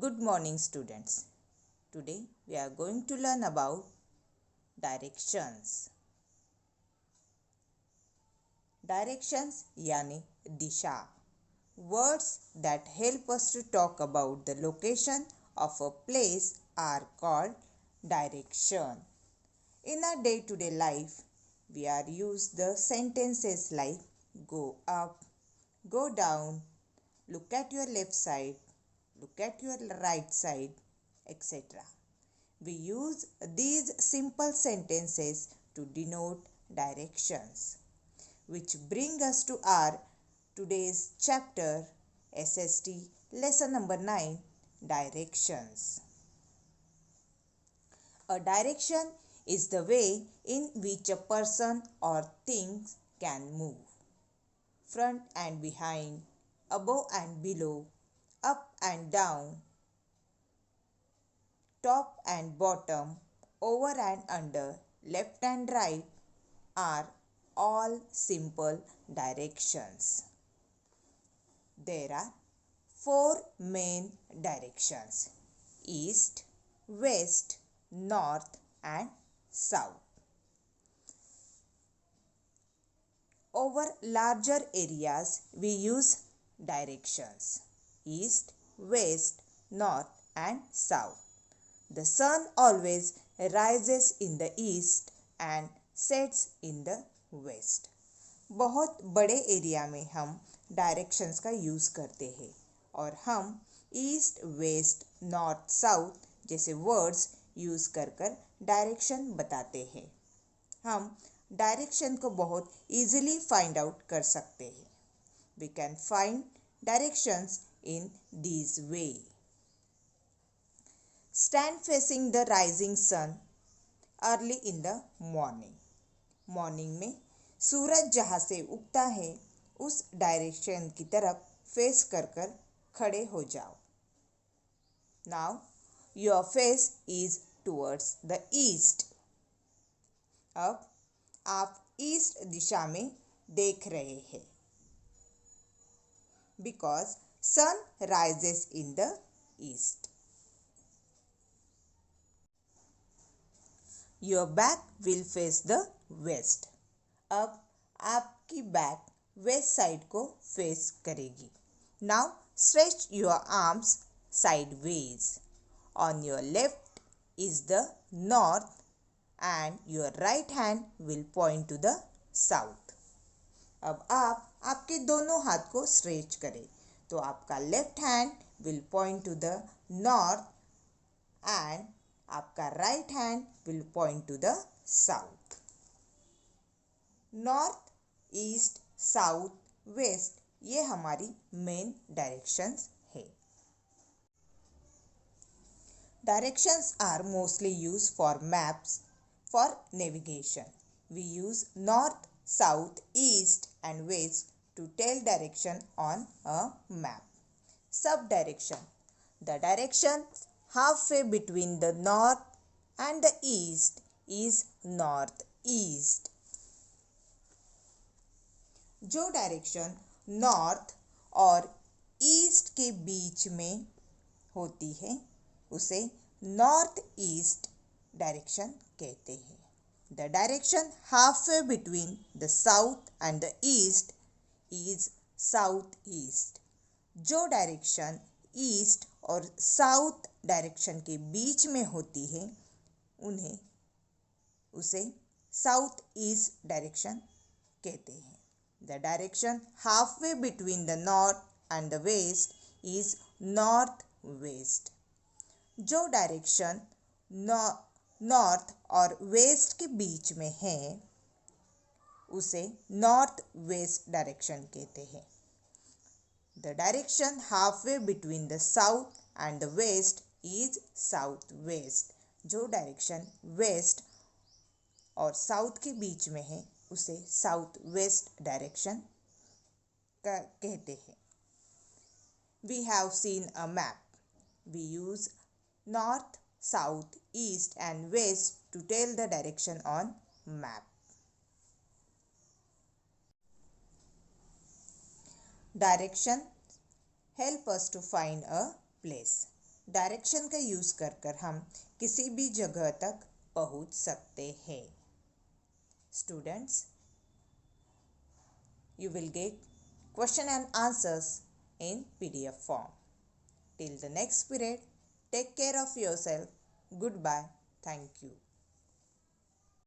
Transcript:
Good morning, students. Today we are going to learn about directions. Directions यानी दिशा. Words that help us to talk about the location of a place are called direction. In our day-to-day life, we are used the sentences like go up, go down, look at your left side, look at your right side, etc. We use these simple sentences to denote directions, which bring us to our today's chapter SST lesson number 9, directions. A direction is the way in which a person or things can move. Front and behind, above and below, up and down, top and bottom, over and under, left and right are all simple directions. There are 4 main directions: east, west, north and south. Over larger areas, we use directions east, west, north and south. The sun always rises in the east and sets in the west. बहुत बड़े area में हम directions का use करते हैं और हम east, waste, north, south जैसे वर्ड्स यूज़ कर कर डायरेक्शन बताते हैं. हम डायरेक्शन को बहुत इजीली फाइंड आउट कर सकते हैं. We can find directions in this way. Stand facing the rising sun early in the morning. Morning में सूरज जहाँ से उगता है उस डायरेक्शन की तरफ फेस कर कर खड़े हो जाओ. Now your face is towards the east. अब आप ईस्ट दिशा में देख रहे हैं because sun rises in the east. Your back will face the west. अब आपकी बैक वेस्ट साइड को फेस करेगी. Now stretch your arms sideways. On your left is the north and your right hand will point to the south. अब आप आपके दोनों हाथ को स्ट्रेच करें तो आपका left hand will point to the north and आपका right hand will point to the south. North, east, south, west ये हमारी मेन डायरेक्शंस है. Directions are mostly use for maps for navigation. We use north, south, east and west to tell direction on a map. Sub-direction. The direction halfway between the north and the east is northeast. जो direction north और east के बीच में होती है उसे north east direction कहते हैं. The direction halfway between the south and the east is south east. जो डायरेक्शन ईस्ट और साउथ डायरेक्शन के बीच में होती है उसे साउथ ईस्ट डायरेक्शन कहते हैं. The direction halfway between the north and the west is north west. जो डायरेक्शन नॉर्थ और वेस्ट के बीच में है उसे नॉर्थ वेस्ट डायरेक्शन कहते हैं. The direction halfway between the south and the west is south west. जो डायरेक्शन वेस्ट और साउथ के बीच में है उसे साउथ वेस्ट डायरेक्शन कहते हैं. We have seen a map. We use north, south, east and west to tell the direction on map. Direction help us to find a place. Direction का use कर कर हम किसी भी जगह तक पहुंच सकते हैं। Students, you will get question and answers in PDF form. Till the next period, take care of yourself. Goodbye. Thank you.